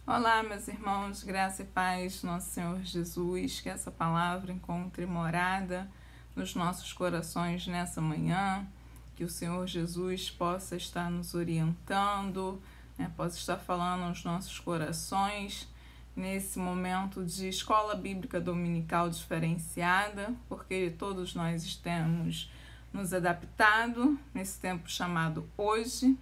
Olá, meus irmãos, graça e paz, nosso Senhor Jesus, que essa palavra encontre morada nos nossos corações nessa manhã, que o Senhor Jesus possa estar nos orientando, possa estar falando aos nossos corações nesse momento de escola bíblica dominical diferenciada, porque todos nós temos nos adaptado nesse tempo chamado hoje.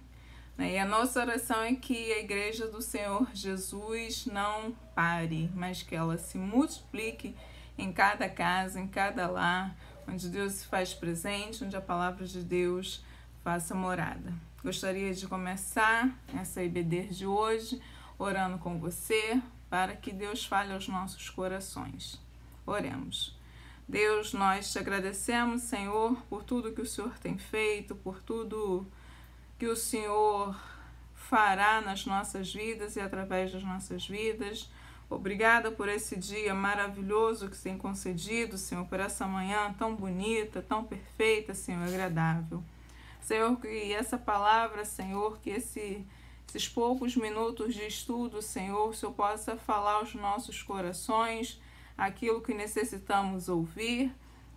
E a nossa oração é que a Igreja do Senhor Jesus não pare, mas que ela se multiplique em cada casa, em cada lar, onde Deus se faz presente, onde a palavra de Deus faça morada. Gostaria de começar essa IBD de hoje orando com você, para que Deus fale aos nossos corações. Oremos. Deus, nós te agradecemos, Senhor, por tudo que o Senhor tem feito, por tudo que o Senhor fará nas nossas vidas e através das nossas vidas. Obrigada por esse dia maravilhoso que você tem concedido, Senhor, por essa manhã tão bonita, tão perfeita, Senhor, agradável. Senhor, que essa palavra, Senhor, que esses poucos minutos de estudo, Senhor, o Senhor possa falar aos nossos corações aquilo que necessitamos ouvir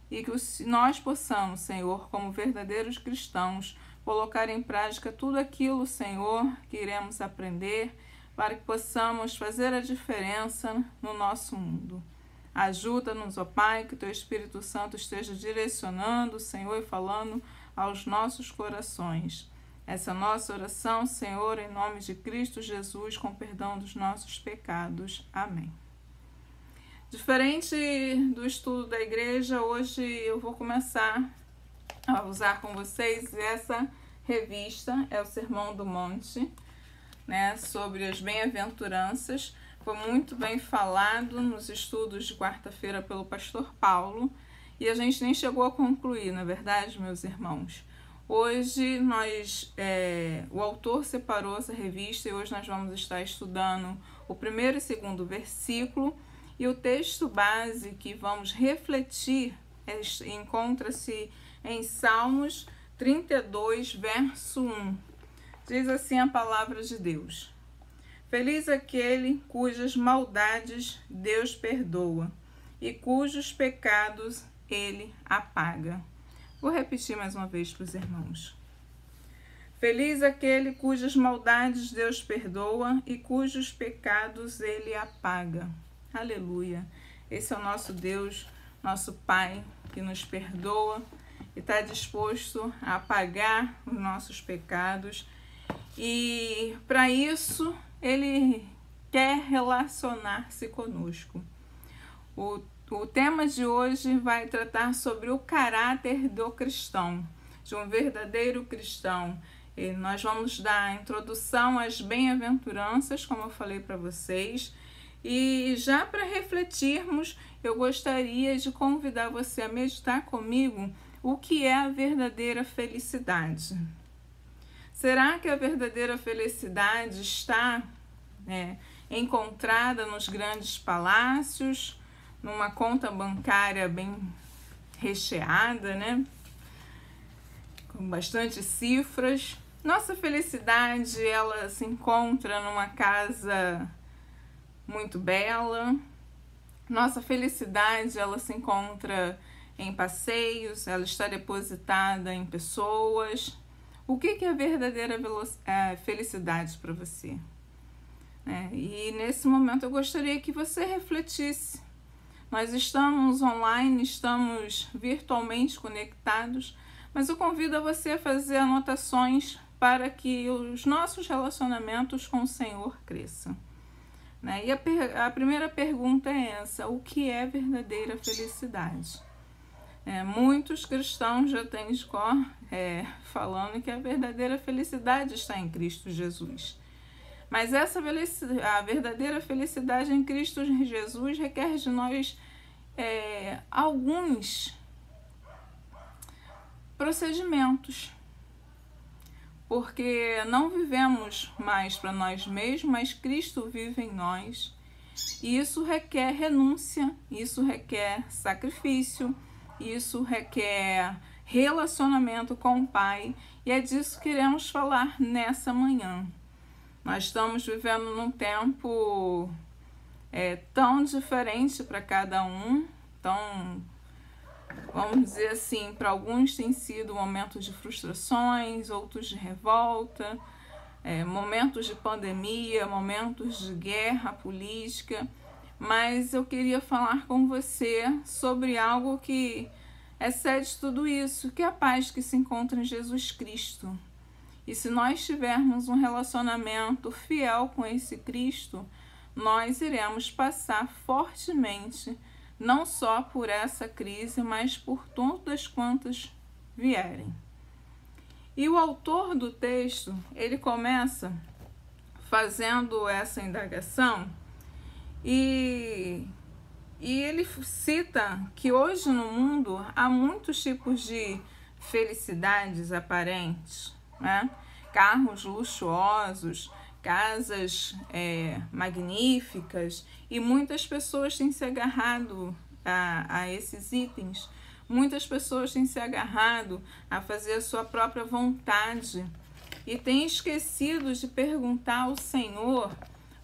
e que nós possamos, Senhor, como verdadeiros cristãos, colocar em prática tudo aquilo, Senhor, que iremos aprender para que possamos fazer a diferença no nosso mundo. Ajuda-nos, ó Pai, que o Teu Espírito Santo esteja direcionando, Senhor, e falando aos nossos corações. Essa é a nossa oração, Senhor, em nome de Cristo Jesus, com perdão dos nossos pecados. Amém. Diferente do estudo da igreja, hoje eu vou começar a usar com vocês essa revista, é o Sermão do Monte, sobre as bem-aventuranças. Foi muito bem falado nos estudos de quarta-feira pelo pastor Paulo, e a gente nem chegou a concluir, na verdade, meus irmãos. Hoje o autor separou essa revista e hoje nós vamos estar estudando o primeiro e segundo versículo, e o texto base que vamos refletir encontra-se em Salmos 32, verso 1. Diz assim a palavra de Deus: Feliz aquele cujas maldades Deus perdoa e cujos pecados Ele apaga. Vou repetir mais uma vez para os irmãos. Feliz aquele cujas maldades Deus perdoa e cujos pecados Ele apaga. Aleluia! Esse é o nosso Deus, nosso Pai, que nos perdoa e está disposto a apagar os nossos pecados. E para isso, Ele quer relacionar-se conosco. O tema de hoje vai tratar sobre o caráter do cristão, de um verdadeiro cristão. E nós vamos dar a introdução às bem-aventuranças, como eu falei para vocês. E já para refletirmos, eu gostaria de convidar você a meditar comigo o que é a verdadeira felicidade. Será que a verdadeira felicidade está encontrada nos grandes palácios, numa conta bancária bem recheada, com bastante cifras? Nossa felicidade, ela se encontra numa casa muito bela. Nossa felicidade, ela se encontra em passeios, ela está depositada em pessoas. O que é a verdadeira felicidade para você? E nesse momento eu gostaria que você refletisse. Nós estamos online, estamos virtualmente conectados, mas eu convido a você a fazer anotações para que os nossos relacionamentos com o Senhor cresçam. E a primeira pergunta é essa: o que é verdadeira felicidade? Muitos cristãos já têm de cor falando que a verdadeira felicidade está em Cristo Jesus. Mas a verdadeira felicidade em Cristo Jesus requer de nós alguns procedimentos. Porque não vivemos mais para nós mesmos, mas Cristo vive em nós. E isso requer renúncia, isso requer sacrifício, isso requer relacionamento com o Pai. E é disso que queremos falar nessa manhã. Nós estamos vivendo num tempo tão diferente para cada um, tão, vamos dizer assim, para alguns tem sido momentos de frustrações, outros de revolta, momentos de pandemia, momentos de guerra política, mas eu queria falar com você sobre algo que excede tudo isso, que é a paz que se encontra em Jesus Cristo. E se nós tivermos um relacionamento fiel com esse Cristo, nós iremos passar fortemente, não só por essa crise, mas por todas quantas vierem. E o autor do texto, ele começa fazendo essa indagação e ele cita que hoje no mundo há muitos tipos de felicidades aparentes, né? Carros luxuosos, casas magníficas, e muitas pessoas têm se agarrado a esses itens. Muitas pessoas têm se agarrado a fazer a sua própria vontade e têm esquecido de perguntar ao Senhor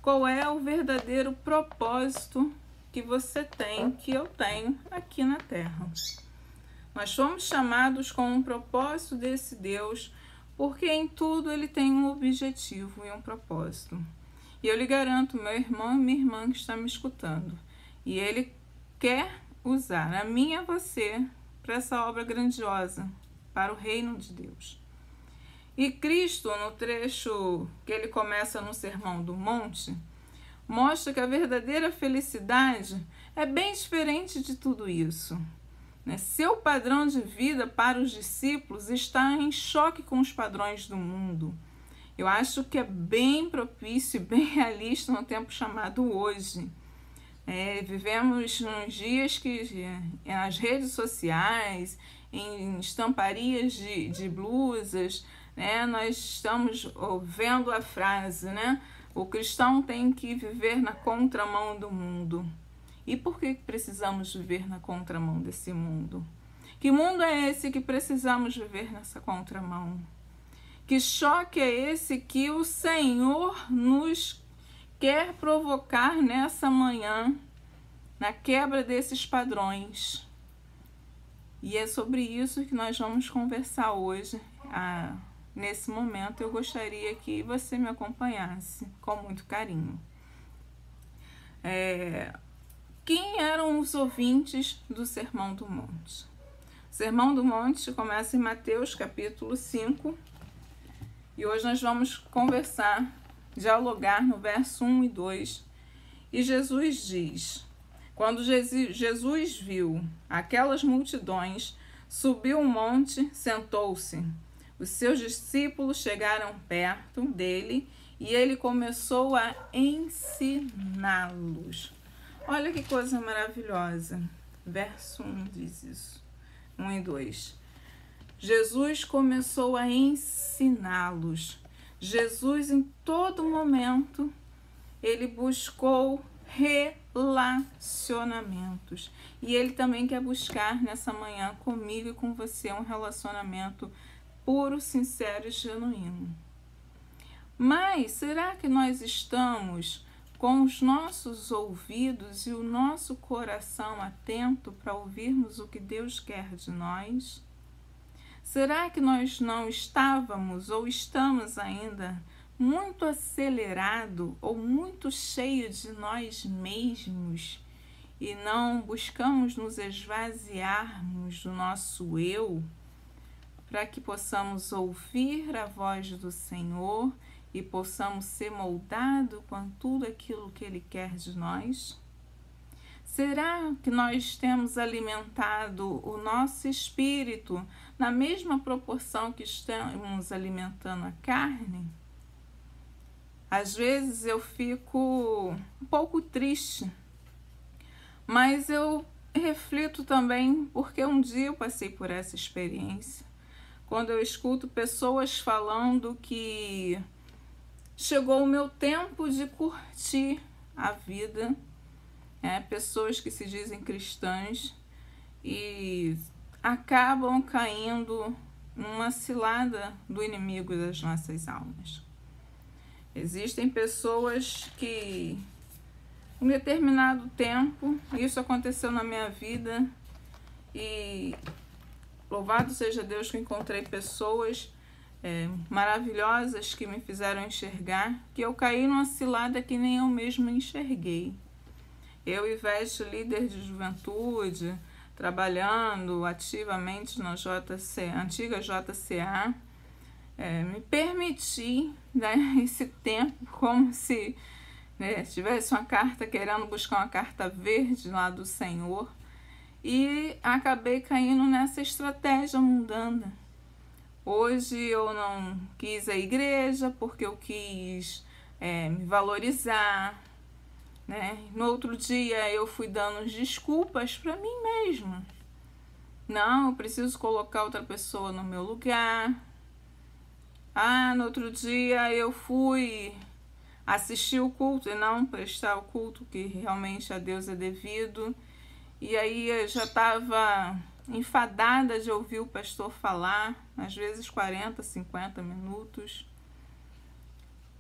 qual é o verdadeiro propósito que você tem, que eu tenho aqui na terra. Nós fomos chamados com um propósito desse Deus, porque em tudo ele tem um objetivo e um propósito. E eu lhe garanto, meu irmão e minha irmã que está me escutando, e ele quer usar a mim e a você para essa obra grandiosa, para o reino de Deus. E Cristo, no trecho que ele começa no Sermão do Monte, mostra que a verdadeira felicidade é bem diferente de tudo isso. Seu padrão de vida para os discípulos está em choque com os padrões do mundo. Eu acho que é bem propício e bem realista no tempo chamado hoje. Vivemos nos dias que nas redes sociais, em estamparias de blusas, nós estamos vendo a frase, o cristão tem que viver na contramão do mundo. E por que precisamos viver na contramão desse mundo? Que mundo é esse que precisamos viver nessa contramão? Que choque é esse que o Senhor nos quer provocar nessa manhã, na quebra desses padrões? E é sobre isso que nós vamos conversar hoje. Nesse momento eu gostaria que você me acompanhasse com muito carinho. Quem eram os ouvintes do Sermão do Monte? O Sermão do Monte começa em Mateus capítulo 5 e hoje nós vamos conversar, dialogar no verso 1 e 2. E Jesus diz: quando Jesus viu aquelas multidões, subiu um monte, sentou-se. Os seus discípulos chegaram perto dele e ele começou a ensiná-los. Olha que coisa maravilhosa. Verso 1 diz isso. 1 e 2. Jesus começou a ensiná-los. Jesus, em todo momento, ele buscou relacionamentos. E ele também quer buscar nessa manhã comigo e com você um relacionamento puro, sincero e genuíno. Mas será que nós estamos com os nossos ouvidos e o nosso coração atento para ouvirmos o que Deus quer de nós? Será que nós não estávamos ou estamos ainda muito acelerado ou muito cheio de nós mesmos e não buscamos nos esvaziarmos do nosso eu para que possamos ouvir a voz do Senhor e possamos ser moldados com tudo aquilo que Ele quer de nós? Será que nós temos alimentado o nosso espírito na mesma proporção que estamos alimentando a carne? Às vezes eu fico um pouco triste, mas eu reflito também porque um dia eu passei por essa experiência. Quando eu escuto pessoas falando que chegou o meu tempo de curtir a vida, pessoas que se dizem cristãs e acabam caindo numa cilada do inimigo das nossas almas. Existem pessoas que, em determinado tempo, isso aconteceu na minha vida e louvado seja Deus que encontrei pessoas maravilhosas que me fizeram enxergar, que eu caí numa cilada que nem eu mesma enxerguei. Eu, Ivete, líder de juventude, trabalhando ativamente na antiga JCA, me permiti, né, esse tempo como se tivesse uma carta, querendo buscar uma carta verde lá do Senhor, e acabei caindo nessa estratégia mundana. Hoje eu não quis a igreja porque eu quis me valorizar, né? No outro dia eu fui dando desculpas para mim mesma. Não, eu preciso colocar outra pessoa no meu lugar. No outro dia eu fui assistir o culto e não prestar o culto que realmente a Deus é devido. E aí eu já estava enfadada de ouvir o pastor falar, às vezes 40, 50 minutos.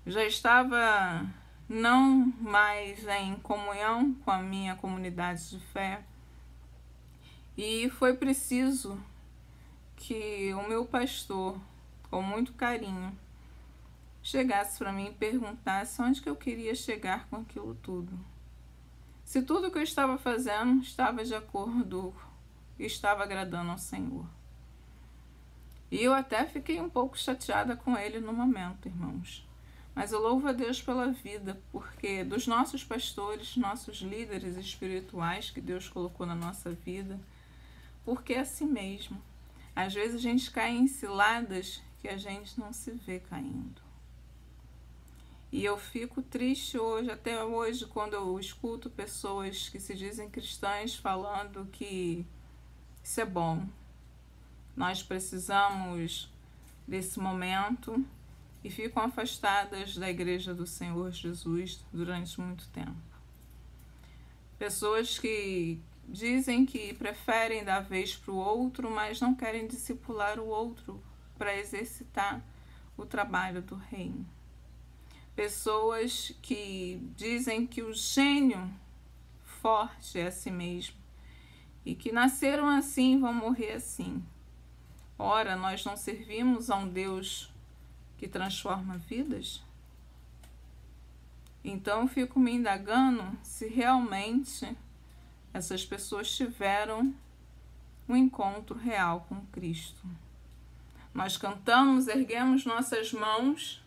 Já estava não mais em comunhão com a minha comunidade de fé. E foi preciso que o meu pastor, com muito carinho, chegasse para mim e perguntasse onde que eu queria chegar com aquilo tudo. Se tudo que eu estava fazendo estava de acordo e estava agradando ao Senhor. E eu até fiquei um pouco chateada com ele no momento, irmãos. Mas eu louvo a Deus pela vida, porque dos nossos pastores, nossos líderes espirituais que Deus colocou na nossa vida, porque é assim mesmo. Às vezes a gente cai em ciladas que a gente não se vê caindo. E eu fico triste hoje, até hoje, quando eu escuto pessoas que se dizem cristãs falando que isso é bom. Nós precisamos desse momento e ficam afastadas da Igreja do Senhor Jesus durante muito tempo. Pessoas que dizem que preferem dar vez para o outro, mas não querem discipular o outro para exercitar o trabalho do reino. Pessoas que dizem que o gênio forte é a si mesmo e que nasceram assim e vão morrer assim. Ora, nós não servimos a um Deus que transforma vidas? Então eu fico me indagando se realmente essas pessoas tiveram um encontro real com Cristo. Nós cantamos, erguemos nossas mãos,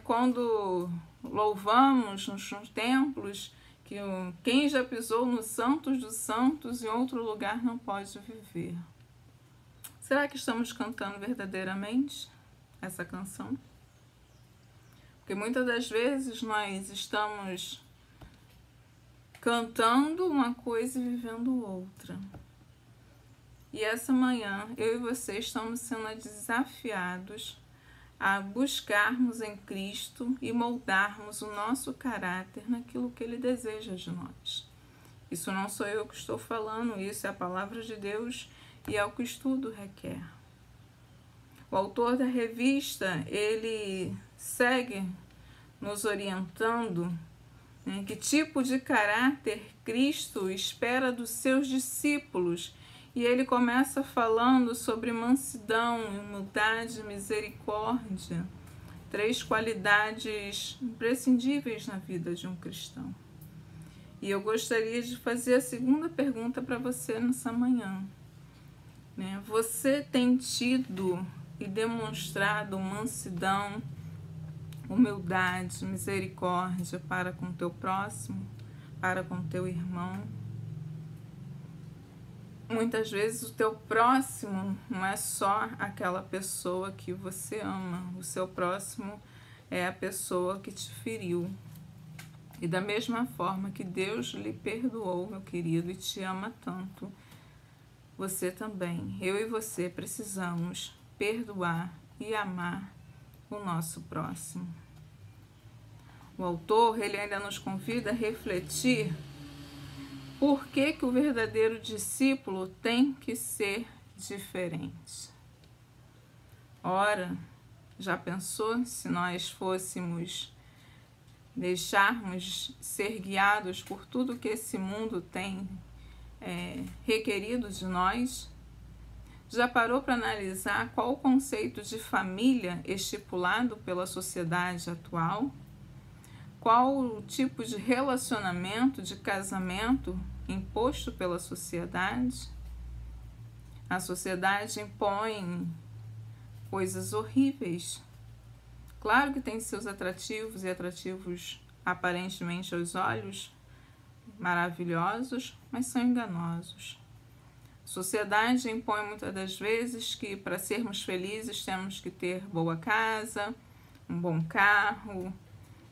quando louvamos nos templos, que quem já pisou nos santos dos santos em outro lugar não pode viver. Será que estamos cantando verdadeiramente essa canção? Porque muitas das vezes nós estamos cantando uma coisa e vivendo outra. E essa manhã, eu e você estamos sendo desafiados a buscarmos em Cristo e moldarmos o nosso caráter naquilo que Ele deseja de nós. Isso não sou eu que estou falando, isso é a palavra de Deus e é o que o estudo requer. O autor da revista, ele segue nos orientando, que tipo de caráter Cristo espera dos seus discípulos. E ele começa falando sobre mansidão, humildade, misericórdia, 3 qualidades imprescindíveis na vida de um cristão. E eu gostaria de fazer a segunda pergunta para você nessa manhã. Você tem tido e demonstrado mansidão, humildade, misericórdia para com o teu próximo, para com o teu irmão? Muitas vezes o teu próximo não é só aquela pessoa que você ama. O seu próximo é a pessoa que te feriu. E da mesma forma que Deus lhe perdoou, meu querido, e te ama tanto, você também, eu e você, precisamos perdoar e amar o nosso próximo. O autor, ele ainda nos convida a refletir por que o verdadeiro discípulo tem que ser diferente. Ora, Já pensou se nós fôssemos deixarmos ser guiados por tudo que esse mundo tem requerido de nós? Já parou para analisar qual o conceito de família estipulado pela sociedade atual? Qual o tipo de relacionamento, de casamento imposto pela sociedade? A sociedade impõe coisas horríveis. Claro que tem seus atrativos e atrativos aparentemente aos olhos, maravilhosos, mas são enganosos. A sociedade impõe muitas das vezes que para sermos felizes temos que ter boa casa, um bom carro,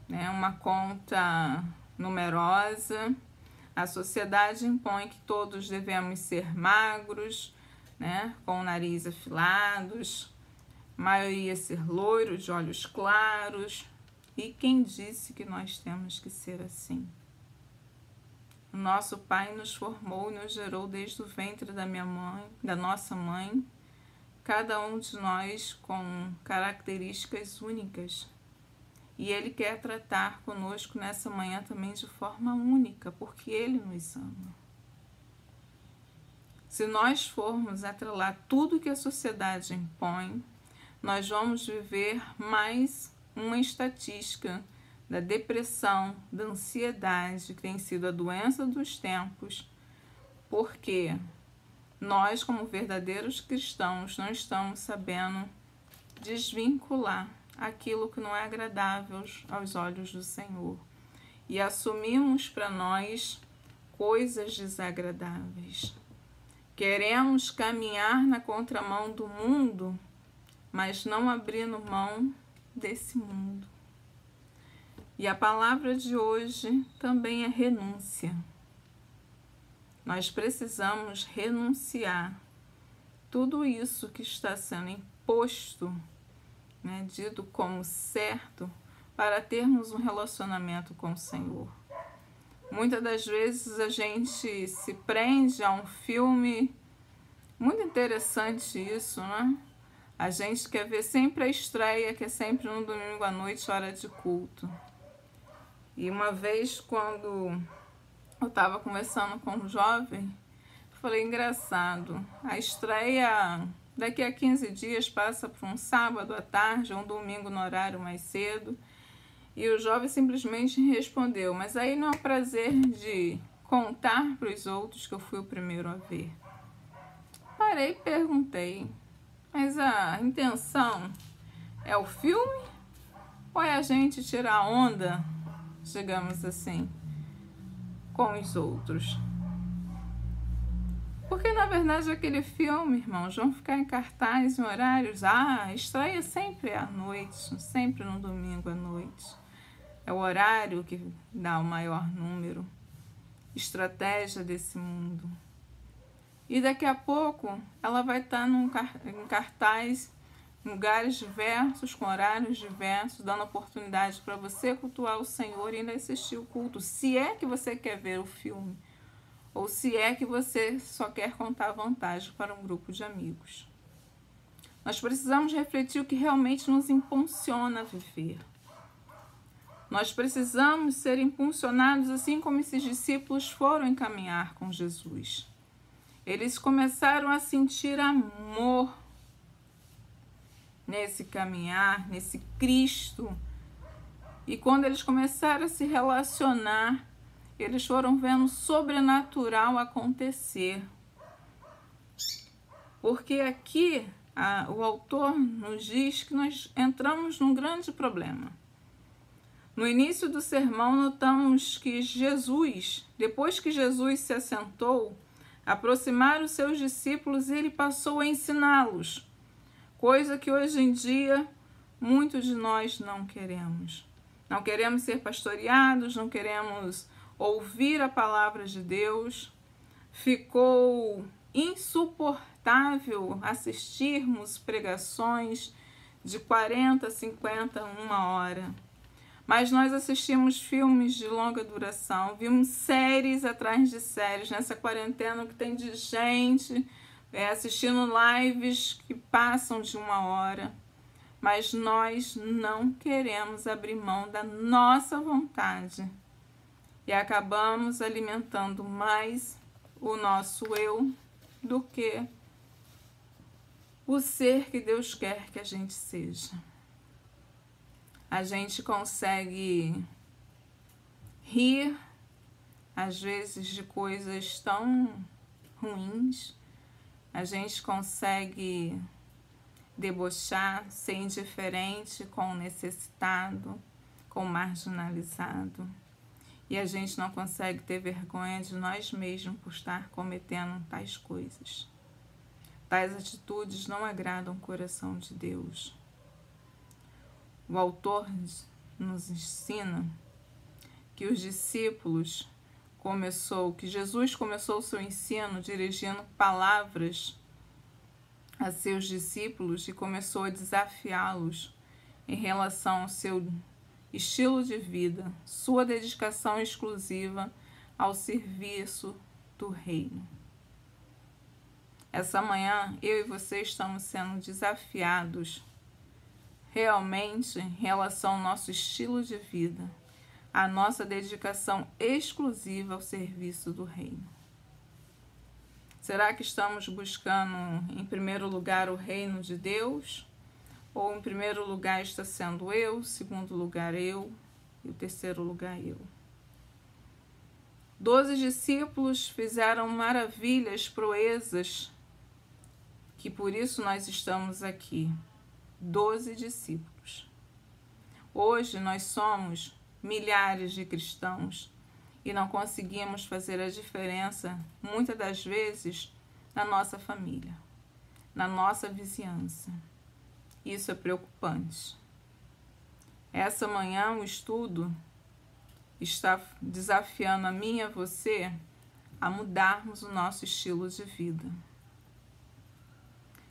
uma conta numerosa. A sociedade impõe que todos devemos ser magros, com o nariz afilados, a maioria ser loiro, de olhos claros. E quem disse que nós temos que ser assim? O nosso Pai nos formou e nos gerou desde o ventre da minha mãe, da nossa mãe, cada um de nós com características únicas. E Ele quer tratar conosco nessa manhã também de forma única, porque Ele nos ama. Se nós formos atrelar tudo que a sociedade impõe, nós vamos viver mais uma estatística da depressão, da ansiedade, que tem sido a doença dos tempos, porque nós, como verdadeiros cristãos, não estamos sabendo desvincular aquilo que não é agradável aos olhos do Senhor e assumimos para nós coisas desagradáveis. Queremos caminhar na contramão do mundo, mas não abrindo mão desse mundo. E a palavra de hoje também é renúncia. Nós precisamos renunciar tudo isso que está sendo imposto, dito como certo, para termos um relacionamento com o Senhor. Muitas das vezes a gente se prende a um filme, muito interessante isso, A gente quer ver sempre a estreia, que é sempre no domingo à noite, hora de culto. E uma vez, quando eu estava conversando com um jovem, eu falei, engraçado, a estreia daqui a 15 dias passa para um sábado à tarde, ou um domingo no horário mais cedo. E o jovem simplesmente respondeu, mas aí não é o prazer de contar para os outros que eu fui o primeiro a ver. Parei e perguntei, mas a intenção é o filme ou é a gente tirar onda, digamos assim, com os outros? Porque na verdade aquele filme, irmãos, vão ficar em cartaz em horários, estreia sempre à noite, sempre no domingo à noite. É o horário que dá o maior número, estratégia desse mundo. E daqui a pouco ela vai estar em cartaz, em lugares diversos, com horários diversos, dando oportunidade para você cultuar o Senhor e ainda assistir o culto, se é que você quer ver o filme, ou se é que você só quer contar vantagem para um grupo de amigos. Nós precisamos refletir o que realmente nos impulsiona a viver. Nós precisamos ser impulsionados assim como esses discípulos foram encaminhar com Jesus. Eles começaram a sentir amor nesse caminhar, nesse Cristo. E quando eles começaram a se relacionar, eles foram vendo o sobrenatural acontecer. Porque aqui o autor nos diz que nós entramos num grande problema. No início do sermão, notamos que Jesus, depois que Jesus se assentou, aproximaram os seus discípulos e ele passou a ensiná-los, coisa que hoje em dia muitos de nós não queremos. Não queremos ser pastoreados, não queremos ouvir a palavra de Deus. Ficou insuportável assistirmos pregações de 40, 50, 1 hora. Mas nós assistimos filmes de longa duração, vimos séries atrás de séries nessa quarentena que tem de gente assistindo lives que passam de 1 hora. mas nós não queremos abrir mão da nossa vontade e acabamos alimentando mais o nosso eu do que o ser que Deus quer que a gente seja. A gente consegue rir, às vezes, de coisas tão ruins. A gente consegue debochar, ser indiferente com o necessitado, com o marginalizado. E a gente não consegue ter vergonha de nós mesmos por estar cometendo tais coisas. Tais atitudes não agradam o coração de Deus. O autor nos ensina que os discípulos que Jesus começou o seu ensino dirigindo palavras a seus discípulos e começou a desafiá-los em relação ao seu estilo de vida, sua dedicação exclusiva ao serviço do reino. Essa manhã, eu e você estamos sendo desafiados realmente em relação ao nosso estilo de vida, a nossa dedicação exclusiva ao serviço do reino. Será que estamos buscando, em primeiro lugar, o reino de Deus? Ou, em primeiro lugar, está sendo eu, segundo lugar, eu, e o terceiro lugar, eu? 12 discípulos fizeram maravilhas, proezas, que por isso nós estamos aqui. 12 discípulos. Hoje nós somos milhares de cristãos e não conseguimos fazer a diferença, muitas das vezes, na nossa família, na nossa vizinhança. Isso é preocupante. Essa manhã o estudo está desafiando a mim e a você a mudarmos o nosso estilo de vida.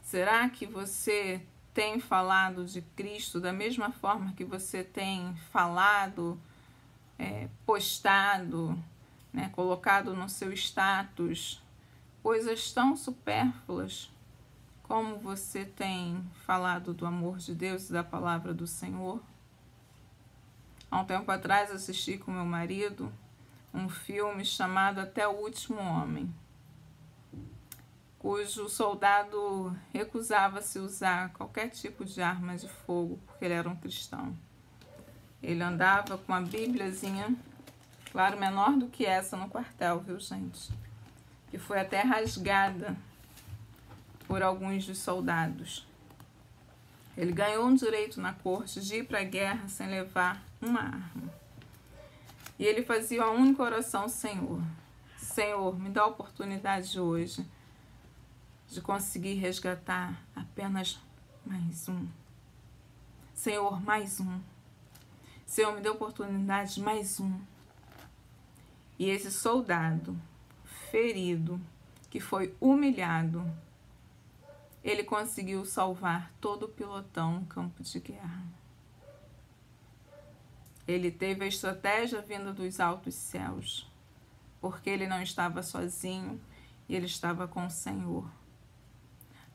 Será que você tem falado de Cristo da mesma forma que você tem falado, postado, colocado no seu status, coisas tão supérfluas como você tem falado do amor de Deus e da palavra do Senhor? Há um tempo atrás assisti com meu marido um filme chamado Até o Último Homem, cujo soldado recusava-se usar qualquer tipo de arma de fogo, porque ele era um cristão. Ele andava com uma bíbliazinha, claro, menor do que essa no quartel, viu, gente? Que foi até rasgada por alguns dos soldados. Ele ganhou um direito na corte de ir para a guerra sem levar uma arma. E ele fazia uma única oração: Senhor, Senhor, me dá a oportunidade hoje de conseguir resgatar apenas mais um. Senhor, mais um. Senhor, me dê a oportunidade de mais um. E esse soldado ferido, que foi humilhado, ele conseguiu salvar todo o pelotão no campo de guerra. Ele teve a estratégia vinda dos altos céus, porque ele não estava sozinho e ele estava com o Senhor.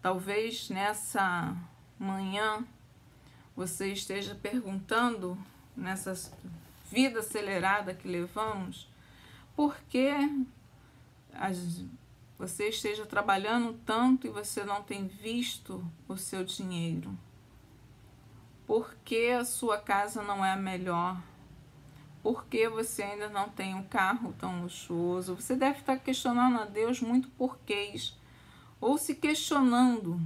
Talvez nessa manhã você esteja perguntando, nessa vida acelerada que levamos, por que você esteja trabalhando tanto e você não tem visto o seu dinheiro? Por que a sua casa não é a melhor? Por que você ainda não tem um carro tão luxuoso? Você deve estar questionando a Deus muito porquês, ou se questionando,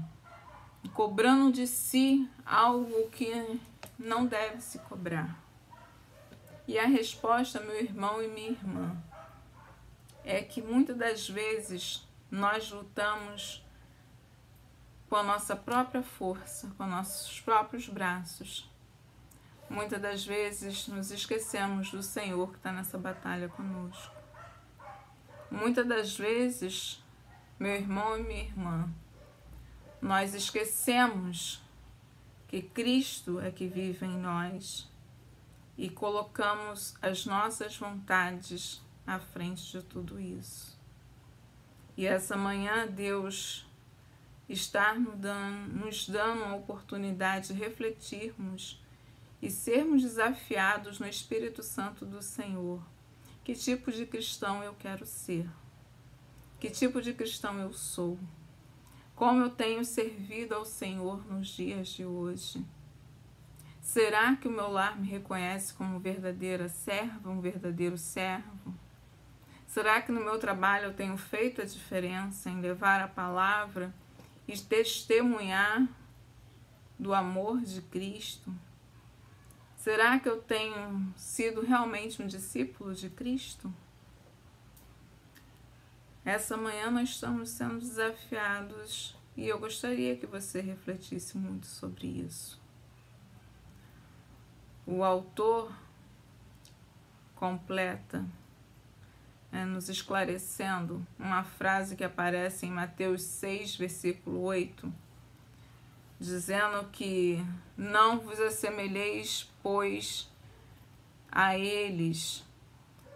cobrando de si algo que não deve se cobrar. E a resposta, meu irmão e minha irmã, é que muitas das vezes nós lutamos com a nossa própria força, com nossos próprios braços. Muitas das vezes nos esquecemos do Senhor que está nessa batalha conosco. Muitas das vezes, meu irmão e minha irmã, nós esquecemos que Cristo é que vive em nós e colocamos as nossas vontades à frente de tudo isso. E essa manhã Deus estar nos dando a oportunidade de refletirmos e sermos desafiados no Espírito Santo do Senhor. Que tipo de cristão eu quero ser? Que tipo de cristão eu sou? Como eu tenho servido ao Senhor nos dias de hoje? Será que o meu lar me reconhece como verdadeira serva, um verdadeiro servo? Será que no meu trabalho eu tenho feito a diferença em levar a palavra e testemunhar do amor de Cristo? Será que eu tenho sido realmente um discípulo de Cristo? Essa manhã nós estamos sendo desafiados e eu gostaria que você refletisse muito sobre isso. O autor completa, nos esclarecendo, uma frase que aparece em Mateus 6, versículo 8, dizendo que não vos assemelheis, pois, a eles.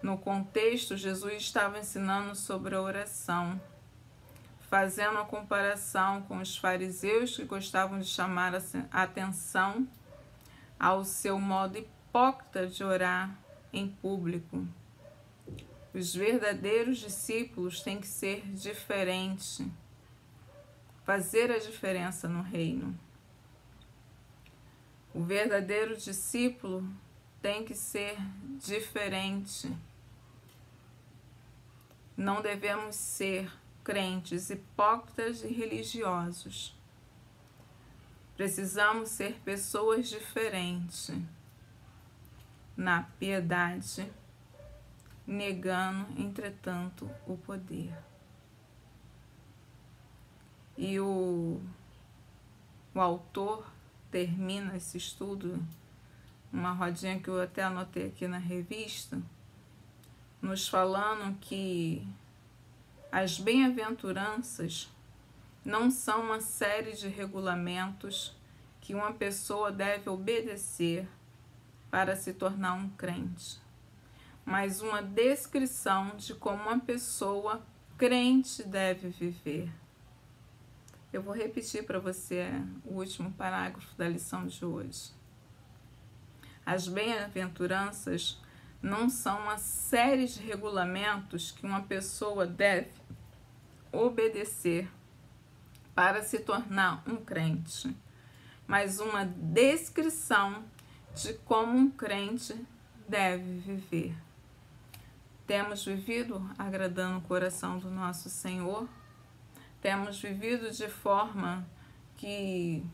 No contexto, Jesus estava ensinando sobre a oração, fazendo a comparação com os fariseus que gostavam de chamar a atenção ao seu modo hipócrita de orar em público. Os verdadeiros discípulos têm que ser diferentes, fazer a diferença no reino. O verdadeiro discípulo tem que ser diferente. Não devemos ser crentes hipócritas e religiosos. Precisamos ser pessoas diferentes na piedade, negando, entretanto, o poder. E o autor termina esse estudo, uma rodinha que eu até anotei aqui na revista, nos falando que as bem-aventuranças não são uma série de regulamentos que uma pessoa deve obedecer para se tornar um crente, mas uma descrição de como uma pessoa crente deve viver. Eu vou repetir para você o último parágrafo da lição de hoje. As bem-aventuranças não são uma série de regulamentos que uma pessoa deve obedecer para se tornar um crente, mas uma descrição de como um crente deve viver. Temos vivido agradando o coração do nosso Senhor? Temos vivido de forma que